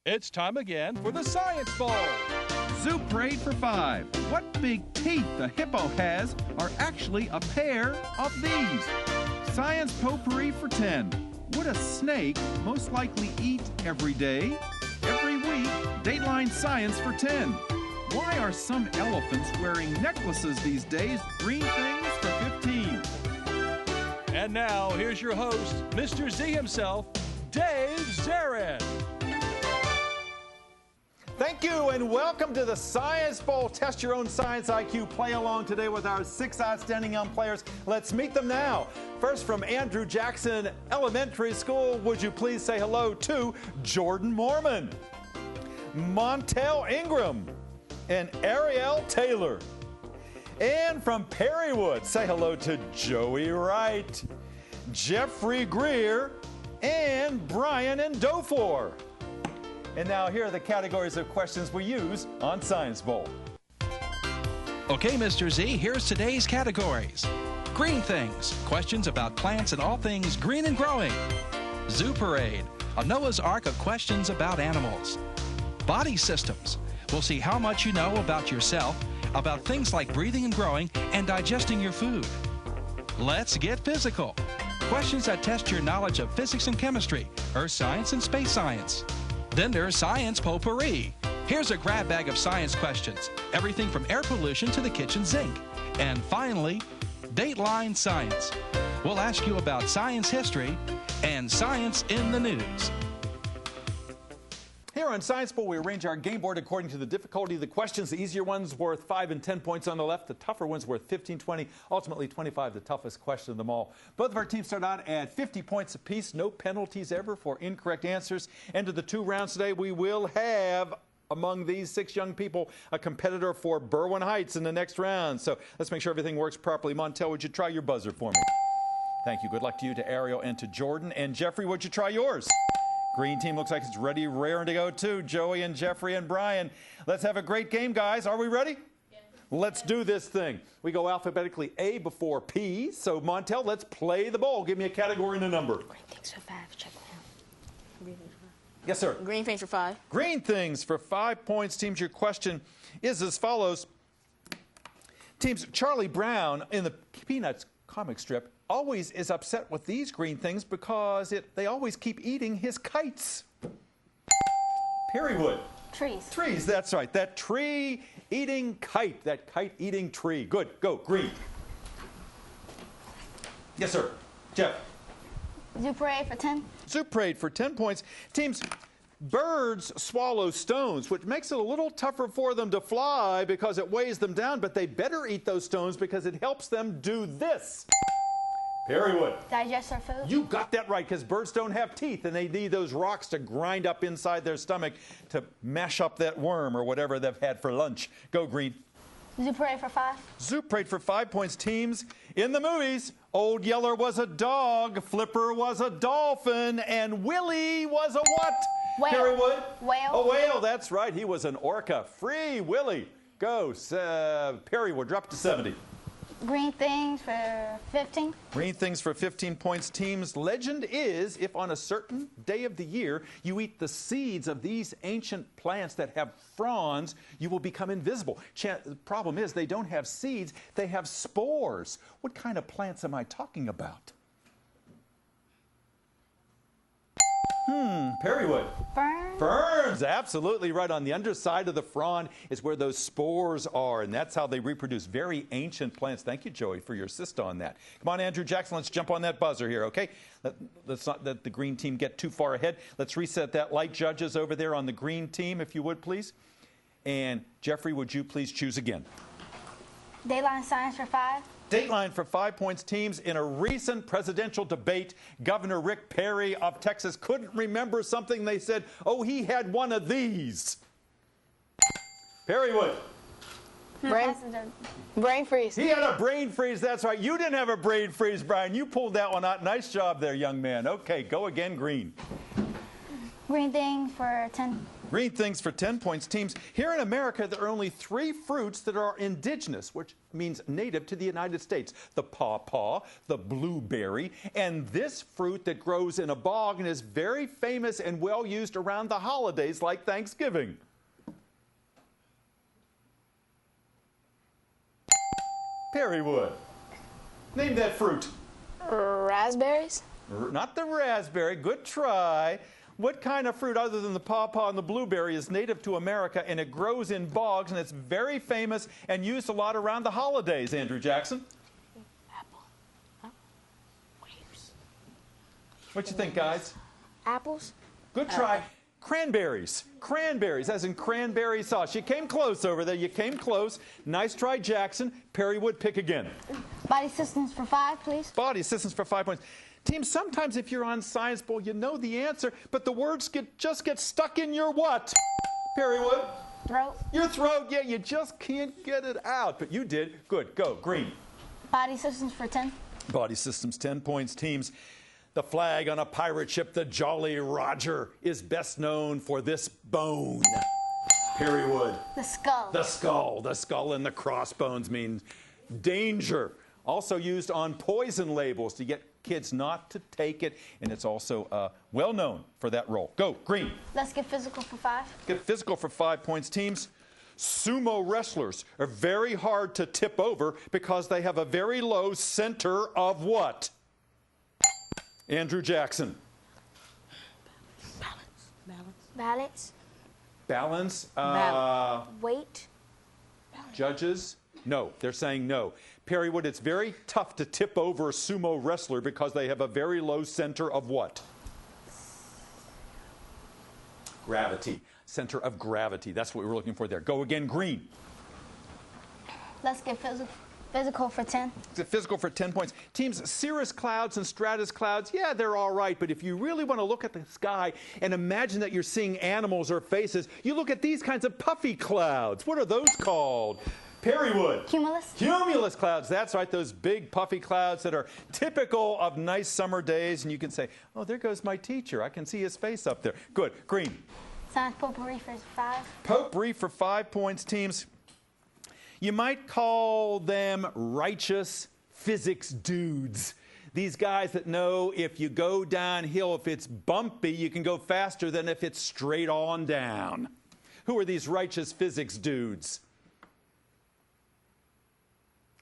It's time again for the Science Bowl. Zoo Parade for 5. What big teeth the hippo has are actually a pair of these. Science Potpourri for 10. Would a snake most likely eat every day? Every week, Dateline Science for 10. Why are some elephants wearing necklaces these days? Green things for 15. And now, here's your host, Mr. Z himself, Dave Zarin. Thank you and welcome to the Science Bowl. Test your own science IQ. Play along today with our 6 outstanding young players. Let's meet them now. First from Andrew Jackson Elementary School, would you please say hello to Jordan Mormon, Montel Ingram, and Ariel Taylor. And from Perrywood, say hello to Joey Wright, Jeffrey Greer, and Brian and Dofor. And now here are the categories of questions we use on Science Bowl. Okay, Mr. Z, here's today's categories. Green things, questions about plants and all things green and growing. Zoo Parade, a Noah's Ark of questions about animals. Body systems, we'll see how much you know about yourself, about things like breathing and growing and digesting your food. Let's get physical. Questions that test your knowledge of physics and chemistry, earth science and space science. Then there's Science Potpourri. Here's a grab bag of science questions, everything from air pollution to the kitchen sink. And finally, Dateline Science. We'll ask you about science history and science in the news. Here on Science Bowl, we arrange our game board according to the difficulty of the questions. The easier ones worth 5 and 10 points on the left. The tougher ones worth 15, 20, ultimately 25, the toughest question of them all. Both of our teams start out at 50 points apiece. No penalties ever for incorrect answers. End of the 2 rounds today, we will have, among these 6 young people, a competitor for Berwyn Heights in the next round. So let's make sure everything works properly. Montel, would you try your buzzer for me? Thank you. Good luck to you, to Ariel, and to Jordan. And Jeffrey, would you try yours? Green team looks like it's ready, raring to go too. Joey and Jeffrey and Brian. Let's have a great game, guys. Are we ready? Yes. Let's do this thing. We go alphabetically A before P. So, Montel, let's play the bowl. Give me a category and a number. Green things for 5. Check it out. Yes, sir. Green things for 5. Green things for 5 points. Teams, your question is as follows. Teams, Charlie Brown in the Peanuts comic strip always is upset with these green things because they always keep eating his kites. Perrywood. Trees. Trees, that's right. That tree-eating kite, that kite-eating tree. Good, go, green. Yes, sir. Jeff. Zoo Parade for 10. Zoo Parade for 10 points. Teams, birds swallow stones, which makes it a little tougher for them to fly because it weighs them down, but they better eat those stones because it helps them do this. Perrywood. Digest our food. You got that right, because birds don't have teeth, and they need those rocks to grind up inside their stomach to mash up that worm or whatever they've had for lunch. Go, green. Zoo Parade for 5. Zoo Parade for 5 points. Teams, in the movies, Old Yeller was a dog, Flipper was a dolphin, and Willie was a what? Whale. Perrywood? Whale. A whale, that's right. He was an orca. Free Willie. Go, Perrywood, drop to 70. Green things for 15. Green things for 15 points. Teams, legend is if on a certain day of the year you eat the seeds of these ancient plants that have fronds, you will become invisible. The problem is they don't have seeds, they have spores. What kind of plants am I talking about? Perrywood. Ferns. Ferns, absolutely right. On the underside of the frond is where those spores are, and that's how they reproduce. Very ancient plants. Thank you, Joey, for your assist on that. Come on, Andrew Jackson, let's jump on that buzzer here, okay? Let's not let the green team get too far ahead. Let's reset that light, judges over there on the green team, if you would, please. And Jeffrey, would you please choose again? Dateline Science for 5. Dateline for 5 points. Teams, in a recent presidential debate, Governor Rick Perry of Texas couldn't remember something. They said, oh, he had one of these. Perrywood. Brain freeze. He had a brain freeze, that's right. You didn't have a brain freeze, Brian. You pulled that one out. Nice job there, young man. Okay, go again, green. Green things for 10. Green things for 10 points. Teams, here in America, there are only 3 fruits that are indigenous, which means native to the United States. The pawpaw, the blueberry, and this fruit that grows in a bog and is very famous and well used around the holidays like Thanksgiving. Perrywood. Name that fruit. Raspberries? Not the raspberry. Good try. What kind of fruit other than the pawpaw and the blueberry is native to America and it grows in bogs and it's very famous and used a lot around the holidays, Andrew Jackson? Apple. What you think, guys? Apples? Good try. Cranberries. Cranberries, as in cranberry sauce. You came close over there. You came close. Nice try, Jackson. Perrywood, pick again. Body systems for 5, please. Body systems for 5 points. Team, sometimes if you're on Science Bowl, you know the answer, but the words just get stuck in your what? Perrywood? Throat. Your throat. Yeah, you just can't get it out. But you did. Good. Go. Green. Body systems for 10. Body systems, 10 points. Teams, the flag on a pirate ship, the Jolly Roger, is best known for this bone. Perrywood. The skull. The skull. The skull and the crossbones mean danger. Also used on poison labels to get kids not to take it, and it's also well known for that role. Go. Green. Let's get physical for 5. Get physical for 5 points. Teams, sumo wrestlers are very hard to tip over because they have a very low center of what? Andrew Jackson. Balance. Balance. Weight. Judges? No, they're saying no. Perrywood, it's very tough to tip over a sumo wrestler because they have a very low center of what? Gravity. Center of gravity. That's what we're looking for there. Go again, Green. Let's get physical for 10. Physical for 10 points. Teams, cirrus clouds and stratus clouds, yeah, they're all right, but if you really want to look at the sky and imagine that you're seeing animals or faces, you look at these kinds of puffy clouds. What are those called? Perrywood. Cumulus. Cumulus clouds. That's right, those big puffy clouds that are typical of nice summer days. And you can say, oh, there goes my teacher. I can see his face up there. Good. Green. Science potpourri for 5. Potpourri for 5 points, teams. You might call them righteous physics dudes. These guys that know if you go downhill, if it's bumpy, you can go faster than if it's straight on down. Who are these righteous physics dudes?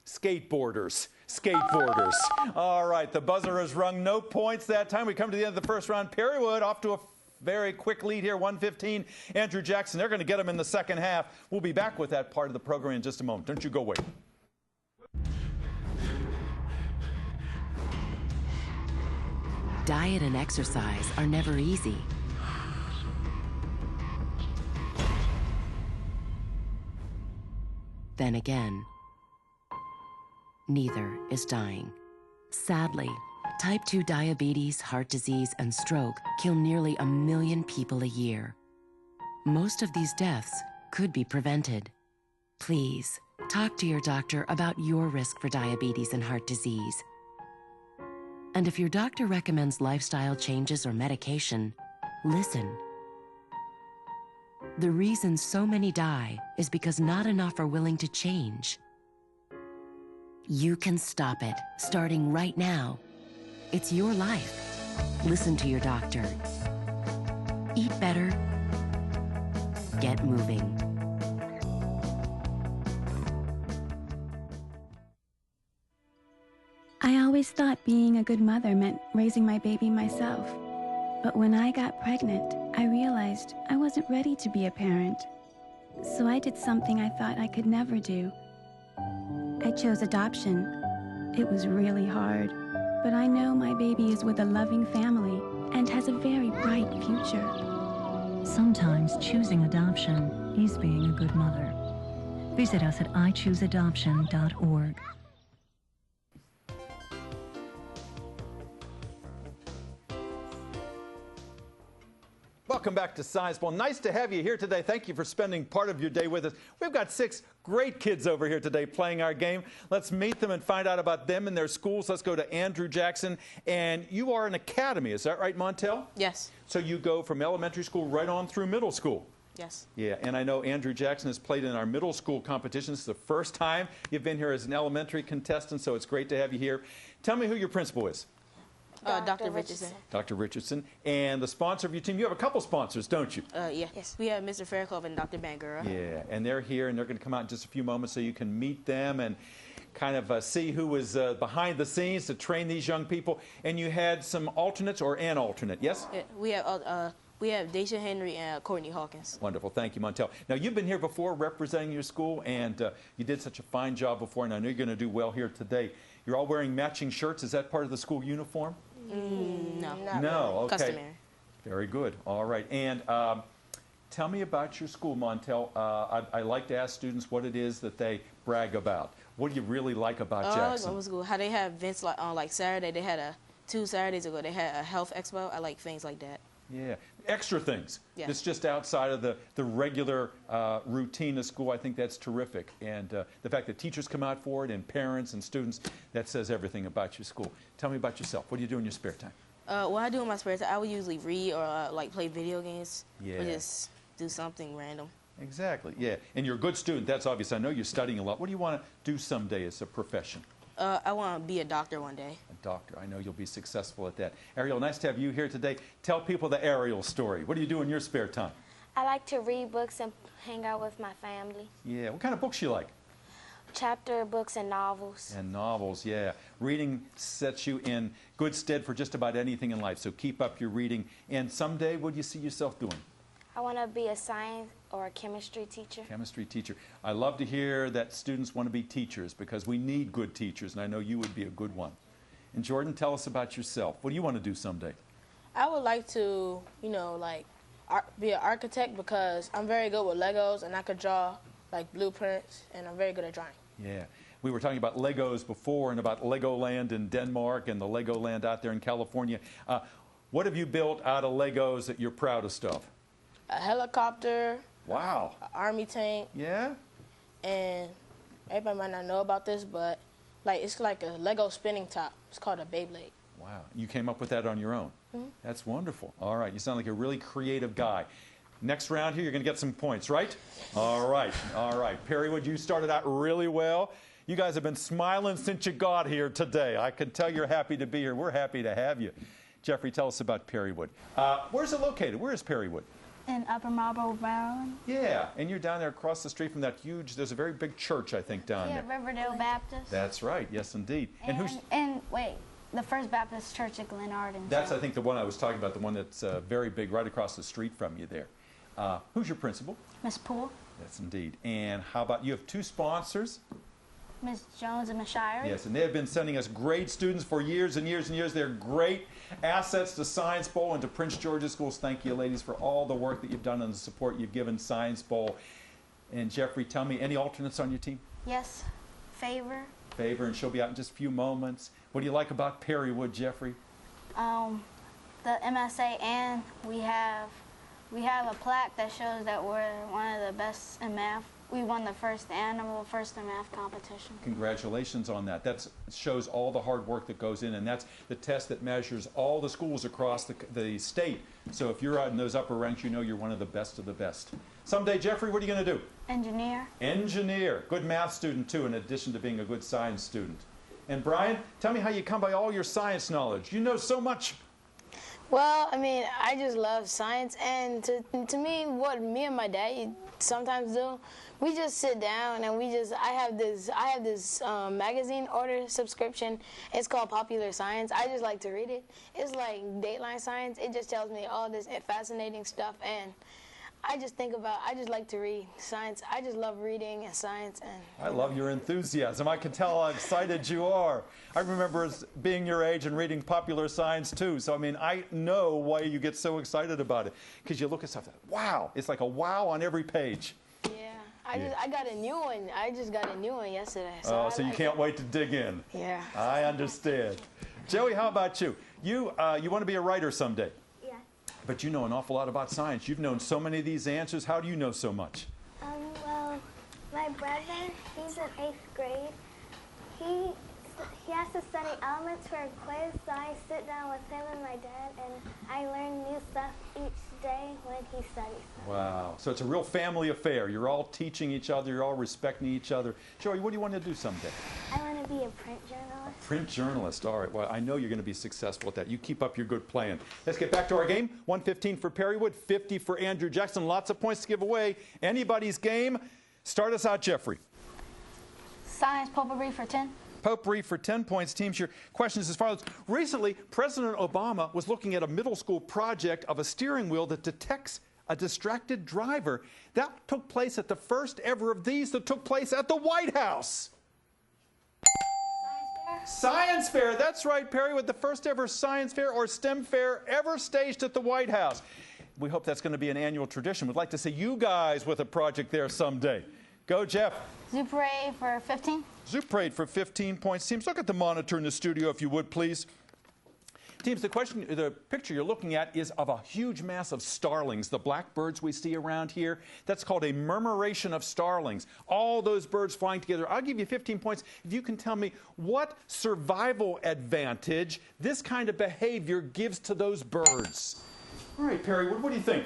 Skateboarders. Skateboarders. All right, the buzzer has rung. No points that time. We come to the end of the first round. Perrywood off to a very quick lead here, 115. Andrew Jackson, they're going to get him in the second half. We'll be back with that part of the program in just a moment. Don't you go away. Diet and exercise are never easy. Then again, neither is dying. Sadly, type 2 diabetes, heart disease, and stroke kill nearly 1 million people a year. Most of these deaths could be prevented. Please, talk to your doctor about your risk for diabetes and heart disease. And if your doctor recommends lifestyle changes or medication, listen. The reason so many die is because not enough are willing to change. You can stop it, starting right now. It's your life. Listen to your doctor. Eat better. Get moving. I always thought being a good mother meant raising my baby myself. But when I got pregnant, I realized I wasn't ready to be a parent. So I did something I thought I could never do. I chose adoption. It was really hard, but I know my baby is with a loving family and has a very bright future. Sometimes choosing adoption is being a good mother. Visit us at ichooseadoption.org. welcome back to Science Bowl. Nice to have you here today. Thank you for spending part of your day with us. We've got 6 great kids over here today playing our game. Let's meet them and find out about them and their schools. Let's go to Andrew Jackson. And you are an academy, is that right, Montel? Yes. So you go from elementary school right on through middle school? Yes. Yeah, and I know Andrew Jackson has played in our middle school competitions. It's the first time you've been here as an elementary contestant, so it's great to have you here. Tell me who your principal is. Dr. Richardson. Dr. Richardson. And the sponsor of your team, you have a couple sponsors, don't you? Yeah. Yes. We have Mr. Fairclough and Dr. Bangura. Yeah, and they're here, and they're going to come out in just a few moments so you can meet them and kind of see who was behind the scenes to train these young people. And you had some alternates or an alternate, yes? Yeah, we have Daisha Henry and Courtney Hawkins. Wonderful. Thank you, Montel. Now, you've been here before representing your school, and you did such a fine job before, and I know you're going to do well here today. You're all wearing matching shirts. Is that part of the school uniform? No. No, okay. Customary. Very good. All right. And tell me about your school, Montel. I like to ask students what it is that they brag about. What do you really like about Jackson? It was good. How they have events like on like Saturday. They had 2 Saturdays ago. They had a health expo. I like things like that. Yeah, extra things. Yeah. It's just outside of the regular routine of school. I think that's terrific. And the fact that teachers come out for it and parents and students, that says everything about your school. Tell me about yourself. What do you do in your spare time? What I do in my spare time, I would usually read or like play video games. Yeah. Or just do something random. Exactly, yeah. And you're a good student. That's obvious. I know you're studying a lot. What do you want to do someday as a profession? I want to be a doctor one day. A doctor. I know you'll be successful at that. Ariel, nice to have you here today. Tell people the Ariel story. What do you do in your spare time? I like to read books and hang out with my family. Yeah. What kind of books you like? Chapter books and novels. And novels, yeah. Reading sets you in good stead for just about anything in life, so keep up your reading. And someday, what do you see yourself doing? I want to be a science or a chemistry teacher. Chemistry teacher. I love to hear that students want to be teachers because we need good teachers, and I know you would be a good one. And Jordan, tell us about yourself. What do you want to do someday? I would like to, be an architect because I'm very good with Legos and I could draw like blueprints and I'm very good at drawing. Yeah. We were talking about Legos before and about Legoland in Denmark and the Legoland out there in California. What have you built out of Legos that you're proudest of? A helicopter. Wow. An army tank. Yeah? And everybody might not know about this, but it's like a Lego spinning top. It's called a Beyblade. Wow. You came up with that on your own? Mm-hmm. That's wonderful. All right. You sound like a really creative guy. Next round here, you're going to get some points, right? All right. All right. Perrywood, you started out really well. You guys have been smiling since you got here today. I can tell you're happy to be here. We're happy to have you. Jeffrey, tell us about Perrywood. Where's it located? Where is Perrywood? In Upper Marlboro, Maryland. Yeah, and you're down there across the street from that huge, there's a very big church, I think, down there. Yeah, Riverdale Baptist. That's right, yes, indeed. And wait, the First Baptist Church at Glen Arden. That's, I think, the one I was talking about, the one that's very big, right across the street from you there. Who's your principal? Miss Poole. Yes, indeed. And how about, you have 2 sponsors? Miss Jones and Miss Shire. Yes, and they have been sending us great students for years and years and years. They're great assets to Science Bowl and to Prince George's Schools. Thank you, ladies, for all the work that you've done and the support you've given Science Bowl. And Jeffrey, tell me, any alternates on your team? Yes. Favor. Favor, and she'll be out in just a few moments. What do you like about Perrywood, Jeffrey? The MSA, and we have a plaque that shows that we're one of the best in math. We won the first in math competition. Congratulations on that. That shows all the hard work that goes in, and that's the test that measures all the schools across the state. So if you're out in those upper ranks, you know you're one of the best of the best. Someday, Jeffrey, what are you going to do? Engineer. Engineer. Good math student, too, in addition to being a good science student. And Brian, tell me how you come by all your science knowledge. You know so much. Well, I just love science, and to me, what me and my dad sometimes do, we just sit down and I have this magazine order subscription. It's called Popular Science. I just like to read it. It's like Dateline Science. It just tells me all this fascinating stuff, and I just like to read science. I just love reading and science. And I love your enthusiasm. I can tell how excited you are. I remember being your age and reading Popular Science too. So I know why you get so excited about it. Because you look at stuff, wow. It's like a wow on every page. Yeah. I got a new one. I just got a new one yesterday. So you can't wait to dig in. Yeah. I understand. Joey, how about you? You want to be a writer someday? Yeah. But you know an awful lot about science. You've known so many of these answers. How do you know so much? Well, my brother, he's in 8th grade. He has to study elements for a quiz, so I sit down with him and my dad, and I learn new stuff each day when he studies. Wow. So it's a real family affair. You're all teaching each other. You're all respecting each other. Joey, what do you want to do someday? I want to be a print journalist. Print journalist. All right. Well, I know you're going to be successful at that. You keep up your good plan. Let's get back to our game. 115 for Perrywood, 50 for Andrew Jackson. Lots of points to give away. Anybody's game. Start us out, Jeffrey. Science potpourri for 10. Potpourri for 10 points. Teams, your question is as follows. Recently, President Obama was looking at a middle school project of a steering wheel that detects a distracted driver. That took place at the first ever of these that took place at the White House. Science fair. That's right, Perry, with the first ever science fair or STEM fair ever staged at the White House. We hope that's going to be an annual tradition. We'd like to see you guys with a project there someday. Go, Jeff. Zoo parade for 15. Zoo parade for 15 points. Teams, look at the monitor in the studio, if you would, please. Teams, the picture you're looking at is of a huge mass of starlings, the blackbirds we see around here. That's called a murmuration of starlings. All those birds flying together. I'll give you 15 points if you can tell me what survival advantage this kind of behavior gives to those birds. All right, Perrywood, what do you think?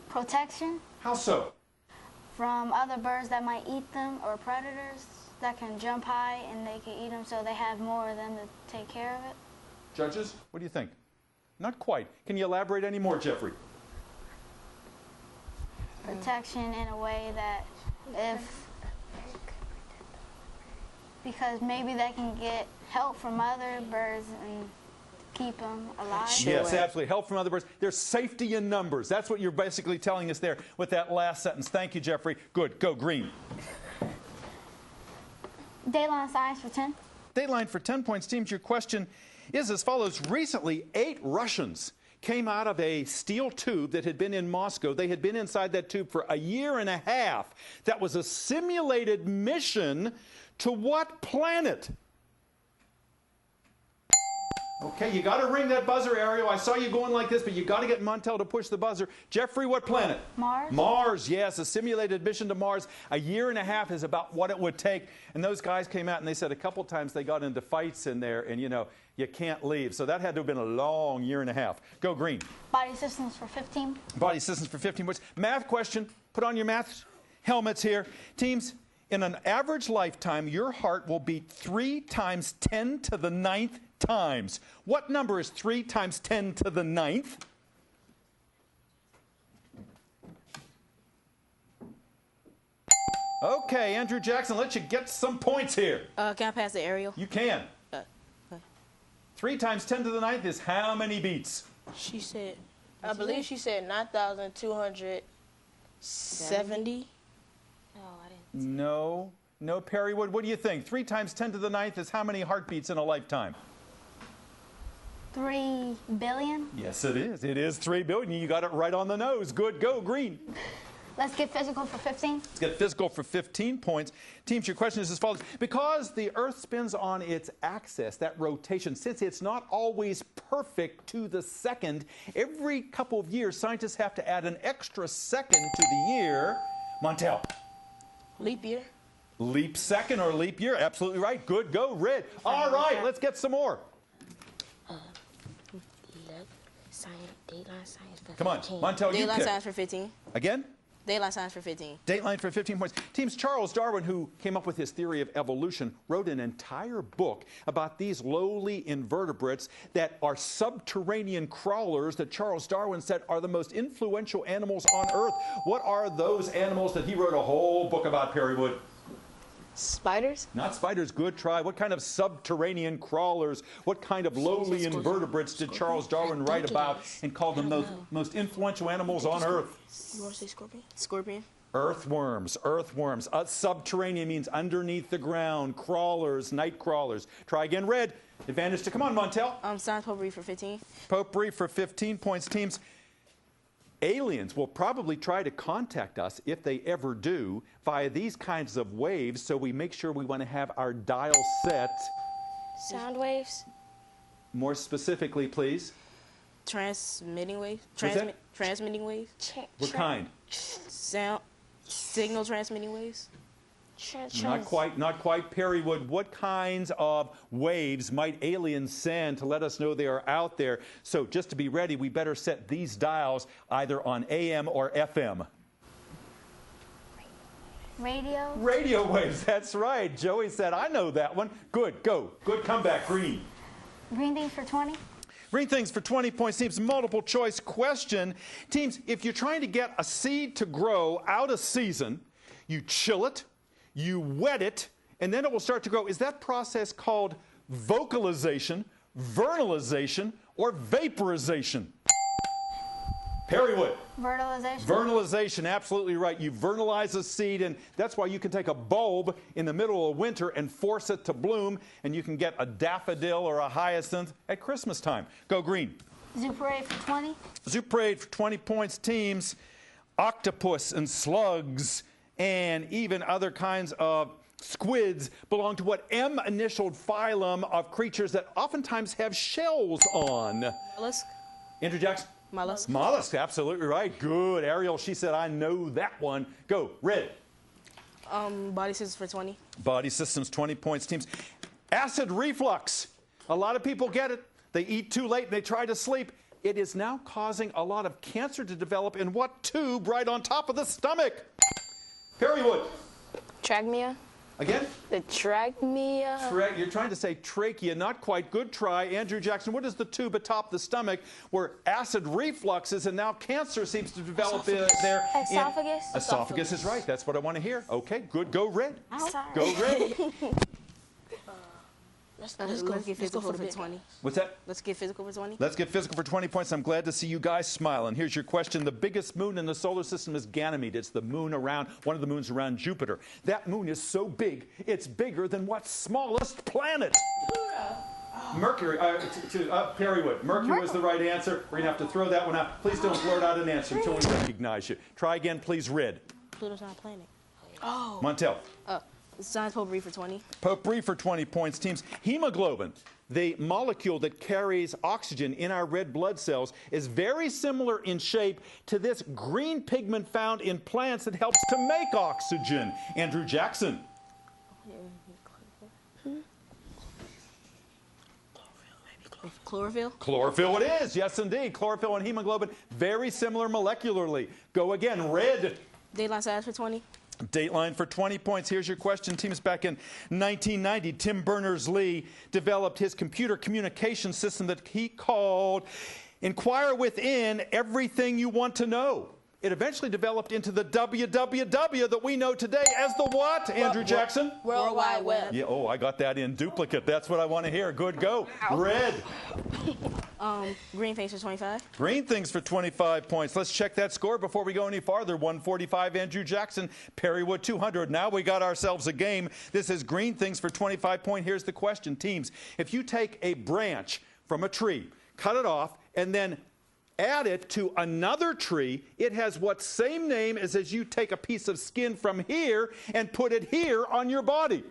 Protection. How so? From other birds that might eat them or predators that can jump high and they can eat them, so they have more of them to take care of it. Judges, what do you think? Not quite. Can you elaborate any more, Jeffrey? Protection in a way that because maybe they can get help from other birds and keep them alive. Yes, absolutely. Help from other birds. There's safety in numbers. That's what you're basically telling us there with that last sentence. Thank you, Jeffrey. Good. Go, Green. Dayline science for 10. Dayline for 10 points. Teams, your question is as follows. Recently, 8 Russians came out of a steel tube that had been in Moscow. They had been inside that tube for a year and a half. That was a simulated mission to what planet? Okay, you got to ring that buzzer, Ariel. I saw you going like this, but you got to get Montel to push the buzzer. Jeffrey, what planet? Mars. Mars, yes, a simulated mission to Mars. A year and a half is about what it would take. And those guys came out and they said a couple times they got into fights in there, and you know, you can't leave. So that had to have been a long year and a half. Go, Green. Body systems for 15. Body systems for 15 points. Math question. Put on your math helmets here. Teams, in an average lifetime, your heart will beat 3 times 10 to the 9th times. What number is 3 times 10 to the 9th? Okay, Andrew Jackson, let you get some points here. Can I pass the aerial? You can. Okay. 3 times 10 to the 9th is how many beats? She said, I believe she said 9,270. No, Perrywood, what do you think? 3 times 10 to the 9th is how many heartbeats in a lifetime? 3 billion. Yes, it is. It is 3 billion. You got it right on the nose. Good. Go, Green. Let's get physical for 15. Let's get physical for 15 points. Teams, your question is as follows. Because the Earth spins on its axis, that rotation, since it's not always perfect to the second, every couple of years, scientists have to add an extra second to the year. Montel. Leap year. Leap second or leap year. Absolutely right. Good. Go, Red. All right, let's get some more. Dayline science for 15. Come on, Montel, you Dayline pick. science for 15. Again? Dayline science for 15. Dateline for 15 points. Teams, Charles Darwin, who came up with his theory of evolution, wrote an entire book about these lowly invertebrates that are subterranean crawlers that Charles Darwin said are the most influential animals on Earth. What are those animals that he wrote a whole book about, Perrywood? Spiders? Not spiders, good try. What kind of subterranean crawlers, what kind of lowly invertebrates did Charles Darwin write about and call them the most influential animals on Earth? You want to say scorpion? Scorpion. Earthworms, earthworms. Subterranean means underneath the ground. Crawlers, night crawlers. Try again, Red. Advantage to, come on, Montel. Science potpourri for 15. Potpourri for 15 points. Teams, aliens will probably try to contact us, if they ever do, via these kinds of waves, so we make sure we want to have our dial set. Sound waves? More specifically, please. Transmitting waves. What's that? Transmitting waves. What kind? Sound. Signal transmitting waves. Not quite. Perrywood, what kinds of waves might aliens send to let us know they are out there? So just to be ready, we better set these dials either on AM or FM. Radio. Radio waves, that's right. Joey said, I know that one. Good, go. Good comeback, Green. Green things for 20. Green things for 20 points. Teams, multiple choice question. Teams, if you're trying to get a seed to grow out of season, you chill it, you wet it, and then it will start to grow. Is that process called vocalization, vernalization, or vaporization? Perrywood. Fertilization. Vernalization, absolutely right. You vernalize a seed, and that's why you can take a bulb in the middle of winter and force it to bloom, and you can get a daffodil or a hyacinth at Christmas time. Go Green. Zoo parade for 20. Zoo parade for 20 points. Teams, octopus and slugs and even other kinds of squids belong to what M-initialed phylum of creatures that oftentimes have shells on. Mollusk. Andrew Jackson. Mollusk. Mollusk, absolutely right. Good. Ariel, she said, I know that one. Go, Red. Body systems for 20. Body systems, 20 points. Teams, acid reflux. A lot of people get it. They eat too late and they try to sleep. It is now causing a lot of cancer to develop in what tube right on top of the stomach? Perrywood. Trachea. Again? The trachea. You're trying to say trachea, not quite. Good try. Andrew Jackson, what is the tube atop the stomach where acid reflux is and now cancer seems to develop there? Esophagus. Esophagus is right. That's what I want to hear. Okay, good. Go Red. Sorry. Go Red. Let's get physical for 20. What's that? Let's get physical for 20. Let's get physical for 20 points. I'm glad to see you guys smiling. Here's your question. The biggest moon in the solar system is Ganymede. It's the moon around, one of the moons around Jupiter. That moon is so big, it's bigger than what smallest planet? Mercury. Perrywood. Mercury was the right answer. We're going to have to throw that one out. Please don't blurt out an answer until we recognize you. Try again, please, Red. Pluto's not a planet. Oh. Montel. Science potpourri for 20. Potpourri for 20 points. Teams, hemoglobin, the molecule that carries oxygen in our red blood cells, is very similar in shape to this green pigment found in plants that helps to make oxygen. Andrew Jackson. Chlorophyll? Chlorophyll it is, yes indeed. Chlorophyll and hemoglobin, very similar molecularly. Go again, Red. Daylight size for 20. Dateline for 20 points. Here's your question. Teams, back in 1990, Tim Berners-Lee developed his computer communication system that he called Inquire Within Everything You Want to Know. It eventually developed into the WWW that we know today as the what, Andrew Jackson? World Wide Web. Yeah, oh, I got that in duplicate. That's what I want to hear. Good, go. Red. Green things for 25. Green things for 25 points. Let's check that score before we go any farther. 145, Andrew Jackson. Perrywood, 200. Now we got ourselves a game. This is green things for 25 points. Here's the question. Teams, if you take a branch from a tree, cut it off, and then add it to another tree, it has what same name as you take a piece of skin from here and put it here on your body?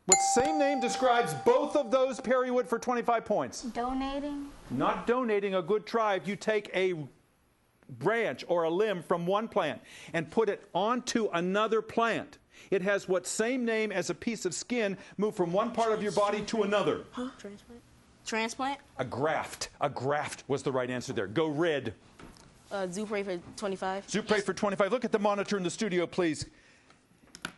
What same name describes both of those, Perrywood, for 25 points? Donating. Not donating, a good try. If you take a branch or a limb from one plant and put it onto another plant, it has what same name as a piece of skin moved from one part of your body to another? Huh? Transplant? Transplant? A graft. A graft was the right answer there. Go Red. Zoo parade for 25. Zoo parade for 25. Look at the monitor in the studio, please.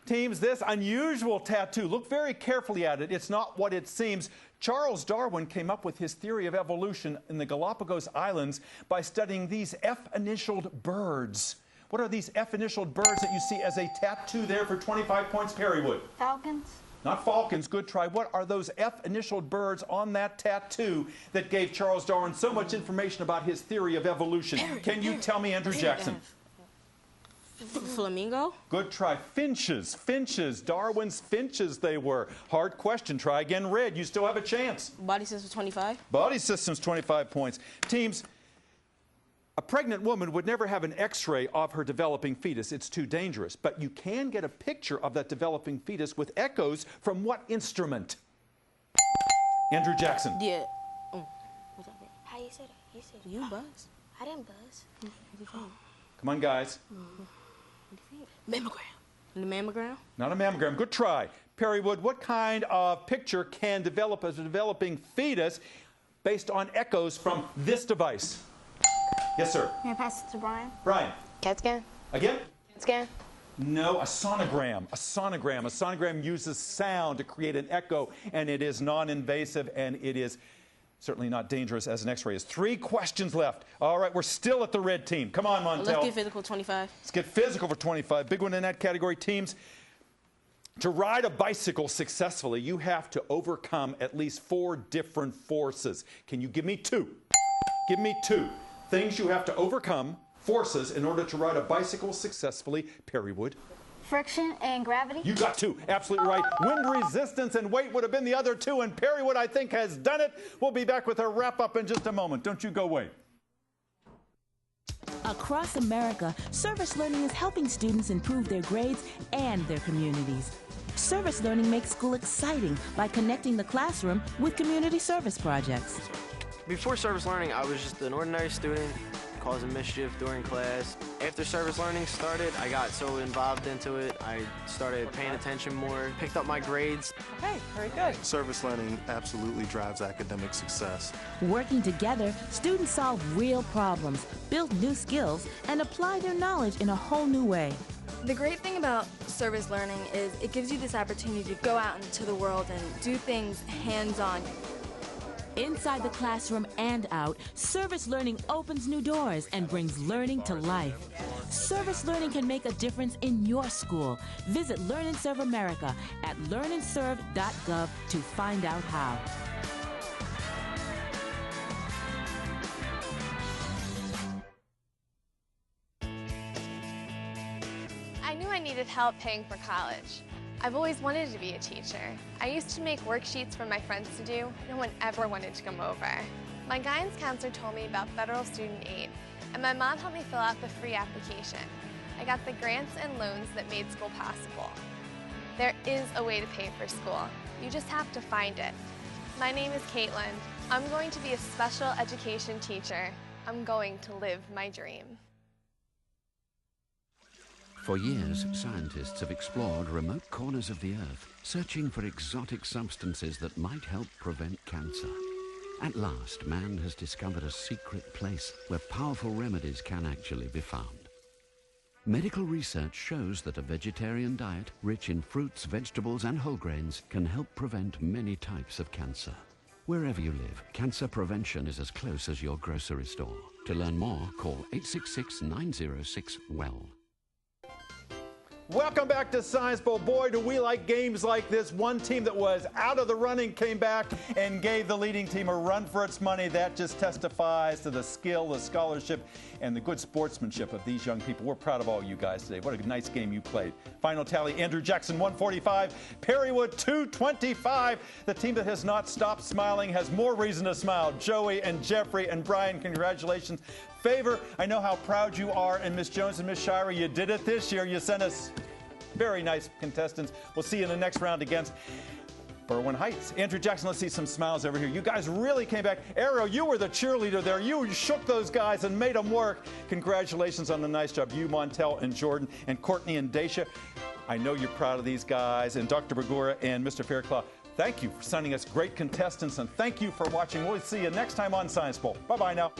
Teams, this unusual tattoo, look very carefully at it. It's not what it seems. Charles Darwin came up with his theory of evolution in the Galapagos Islands by studying these F-initialed birds. What are these F-initialed birds that you see as a tattoo there for 25 points, Perrywood? Falcons. Not falcons, good try. What are those F-initialed birds on that tattoo that gave Charles Darwin so much information about his theory of evolution? Can you tell me, Andrew Jackson? Flamingo? Good try. Finches. Finches. Darwin's finches they were. Hard question. Try again, Red. You still have a chance. Body systems 25. Body systems 25 points. Teams, a pregnant woman would never have an x-ray of her developing fetus. It's too dangerous. But you can get a picture of that developing fetus with echoes from what instrument? Andrew Jackson. Yeah. How you say that? He said You buzz. I didn't buzz. What do you think? Come on, guys. What do you think? Mammogram. The mammogram? Not a mammogram. Good try. Perrywood, what kind of picture can develop as a developing fetus based on echoes from this device? Yes, sir. Can I pass it to Brian? Brian. CAT scan? Again? CAT scan? No, a sonogram. A sonogram. A sonogram uses sound to create an echo, and it is non-invasive, and it is certainly not dangerous as an X-ray is. 3 questions left. All right, we're still at the red team. Come on, Montel. Let's get physical, 25. Let's get physical for 25. Big one in that category. Teams, to ride a bicycle successfully, you have to overcome at least 4 different forces. Can you give me 2? Give me 2 things you have to overcome, forces, in order to ride a bicycle successfully. Perrywood. Friction and gravity. You got 2. Absolutely right. Wind resistance and weight would have been the other 2, and Perrywood, I think, has done it. We'll be back with a wrap-up in just a moment. Don't you go away. Across America, service learning is helping students improve their grades and their communities. Service learning makes school exciting by connecting the classroom with community service projects. Before service learning, I was just an ordinary student causing mischief during class. After service learning started, I got so involved into it, I started paying attention more, picked up my grades. Okay, very good. Service learning absolutely drives academic success. Working together, students solve real problems, build new skills, and apply their knowledge in a whole new way. The great thing about service learning is it gives you this opportunity to go out into the world and do things hands-on. Inside the classroom and out, service learning opens new doors and brings learning to life. Service learning can make a difference in your school. Visit Learn and Serve America at learnandserve.gov to find out how. I knew I needed help paying for college. I've always wanted to be a teacher. I used to make worksheets for my friends to do. No one ever wanted to come over. My guidance counselor told me about federal student aid, and my mom helped me fill out the free application. I got the grants and loans that made school possible. There is a way to pay for school. You just have to find it. My name is Caitlin. I'm going to be a special education teacher. I'm going to live my dream. For years, scientists have explored remote corners of the Earth, searching for exotic substances that might help prevent cancer. At last, man has discovered a secret place where powerful remedies can actually be found. Medical research shows that a vegetarian diet, rich in fruits, vegetables, and whole grains, can help prevent many types of cancer. Wherever you live, cancer prevention is as close as your grocery store. To learn more, call 866-906-WELL. Welcome back to Science Bowl. Boy, do we like games like this. One team that was out of the running came back and gave the leading team a run for its money. That just testifies to the skill, the scholarship, and the good sportsmanship of these young people. We're proud of all you guys today. What a nice game you played. Final tally, Andrew Jackson 145, Perrywood 225. The team that has not stopped smiling has more reason to smile. Joey and Jeffrey and Brian, congratulations. Favor, I know how proud you are, and Miss Jones and Miss Shira, you did it this year. You sent us very nice contestants. We'll see you in the next round against Berwyn Heights. Andrew Jackson, let's see some smiles over here. You guys really came back. Arrow, you were the cheerleader there. You shook those guys and made them work. Congratulations on the nice job. You, Montel, and Jordan, and Courtney and Dacia. I know you're proud of these guys. And Dr. Bagura and Mr. Fairclough, thank you for sending us great contestants, and thank you for watching. We'll see you next time on Science Bowl. Bye-bye now.